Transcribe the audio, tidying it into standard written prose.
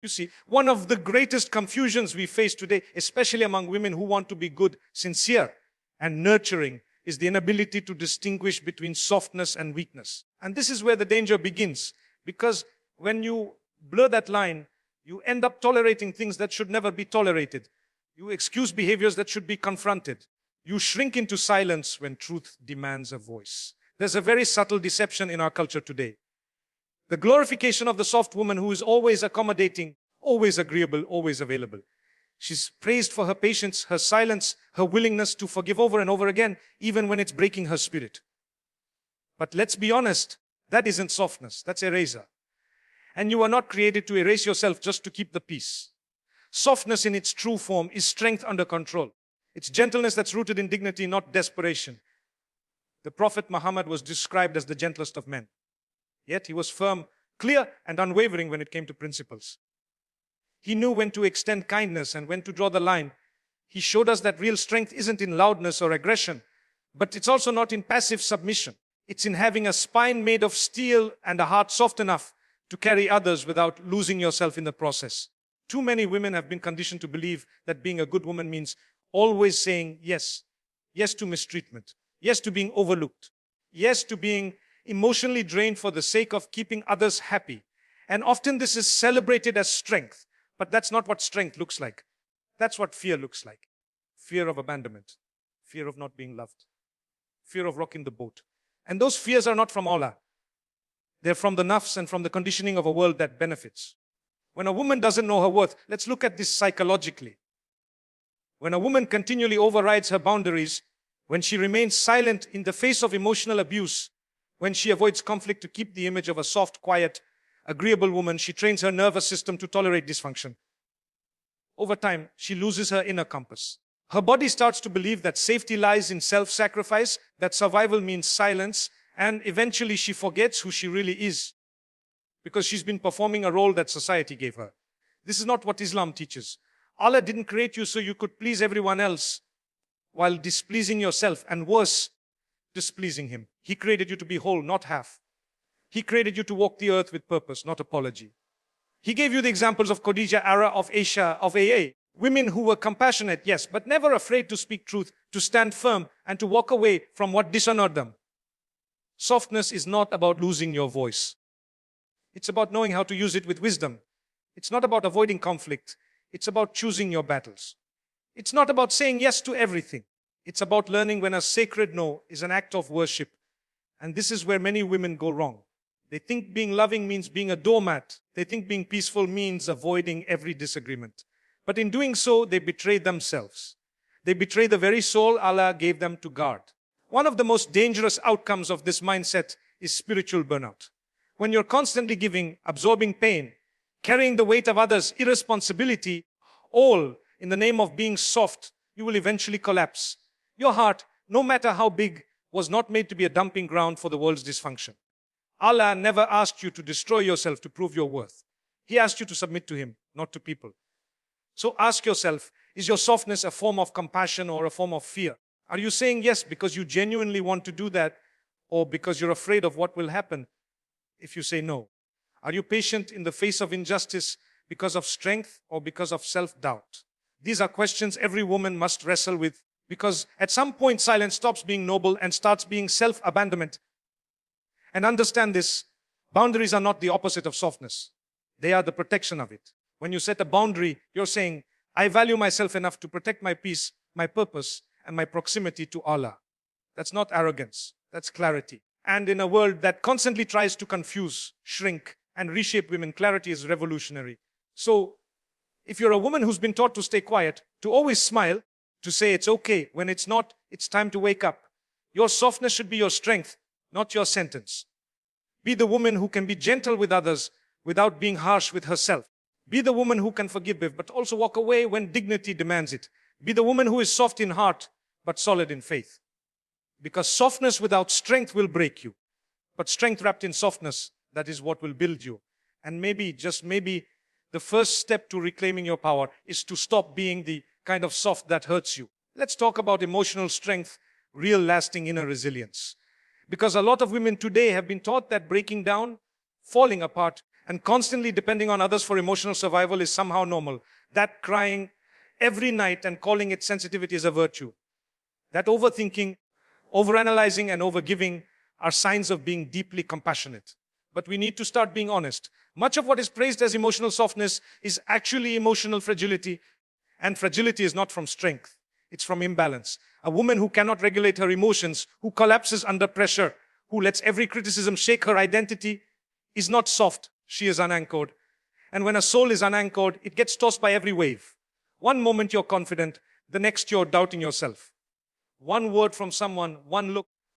You see, one of the greatest confusions we face today, especially among women who want to be good, sincere, and nurturing, is the inability to distinguish between softness and weakness. And this is where the danger begins. Because when you blur that line, you end up tolerating things that should never be tolerated. You excuse behaviors that should be confronted. You shrink into silence when truth demands a voice. There's a very subtle deception in our culture today. The glorification of the soft woman who is always accommodating, always agreeable, always available. She's praised for her patience, her silence, her willingness to forgive over and over again, even when it's breaking her spirit. But let's be honest, that isn't softness, that's eraser. And you are not created to erase yourself just to keep the peace. Softness in its true form is strength under control. It's gentleness that's rooted in dignity, not desperation. The Prophet Muhammad was described as the gentlest of men. Yet he was firm, clear, and unwavering when it came to principles. He knew when to extend kindness and when to draw the line. He showed us that real strength isn't in loudness or aggression, but it's also not in passive submission. It's in having a spine made of steel and a heart soft enough to carry others without losing yourself in the process. Too many women have been conditioned to believe that being a good woman means always saying yes. Yes to mistreatment. Yes to being overlooked. Yes to being emotionally drained for the sake of keeping others happy. And often this is celebrated as strength. But that's not what strength looks like. That's what fear looks like. Fear of abandonment. Fear of not being loved. Fear of rocking the boat. And those fears are not from Allah. They're from the nafs and from the conditioning of a world that benefits. When a woman doesn't know her worth, let's look at this psychologically. When a woman continually overrides her boundaries, when she remains silent in the face of emotional abuse, when she avoids conflict to keep the image of a soft, quiet, agreeable woman, she trains her nervous system to tolerate dysfunction. Over time, she loses her inner compass. Her body starts to believe that safety lies in self-sacrifice, that survival means silence, and eventually she forgets who she really is because she's been performing a role that society gave her. This is not what Islam teaches. Allah didn't create you so you could please everyone else while displeasing yourself, and worse, displeasing Him. He created you to be whole, not half. He created you to walk the earth with purpose, not apology. He gave you the examples of Khadija, Ara, of Aisha, of AA. Women who were compassionate, yes, but never afraid to speak truth, to stand firm, and to walk away from what dishonored them. Softness is not about losing your voice. It's about knowing how to use it with wisdom. It's not about avoiding conflict. It's about choosing your battles. It's not about saying yes to everything. It's about learning when a sacred no is an act of worship. And this is where many women go wrong. They think being loving means being a doormat. They think being peaceful means avoiding every disagreement. But in doing so, they betray themselves. They betray the very soul Allah gave them to guard. One of the most dangerous outcomes of this mindset is spiritual burnout. When you're constantly giving, absorbing pain, carrying the weight of others' irresponsibility, all in the name of being soft, you will eventually collapse. Your heart, no matter how big, was not made to be a dumping ground for the world's dysfunction. Allah never asked you to destroy yourself to prove your worth. He asked you to submit to Him, not to people. So ask yourself, is your softness a form of compassion or a form of fear? Are you saying yes because you genuinely want to do that, or because you're afraid of what will happen if you say no? Are you patient in the face of injustice because of strength or because of self-doubt? These are questions every woman must wrestle with, because at some point silence stops being noble and starts being self-abandonment. And understand this, boundaries are not the opposite of softness. They are the protection of it. When you set a boundary, you're saying, I value myself enough to protect my peace, my purpose, and my proximity to Allah. That's not arrogance, that's clarity. And in a world that constantly tries to confuse, shrink, and reshape women, clarity is revolutionary. So, if you're a woman who's been taught to stay quiet, to always smile, to say it's okay, when it's not, it's time to wake up. Your softness should be your strength, not your sentence. Be the woman who can be gentle with others without being harsh with herself. Be the woman who can forgive, but also walk away when dignity demands it. Be the woman who is soft in heart, but solid in faith. Because softness without strength will break you. But strength wrapped in softness, that is what will build you. And maybe, just maybe, the first step to reclaiming your power is to stop being the kind of soft that hurts you. Let's talk about emotional strength, real lasting inner resilience. Because a lot of women today have been taught that breaking down, falling apart, and constantly depending on others for emotional survival is somehow normal. That crying every night and calling it sensitivity is a virtue. That overthinking, overanalyzing, and overgiving are signs of being deeply compassionate. But we need to start being honest. Much of what is praised as emotional softness is actually emotional fragility, and fragility is not from strength, it's from imbalance. A woman who cannot regulate her emotions, who collapses under pressure, who lets every criticism shake her identity, is not soft, she is unanchored. And when a soul is unanchored, it gets tossed by every wave. One moment you're confident, the next you're doubting yourself. One word from someone, one look,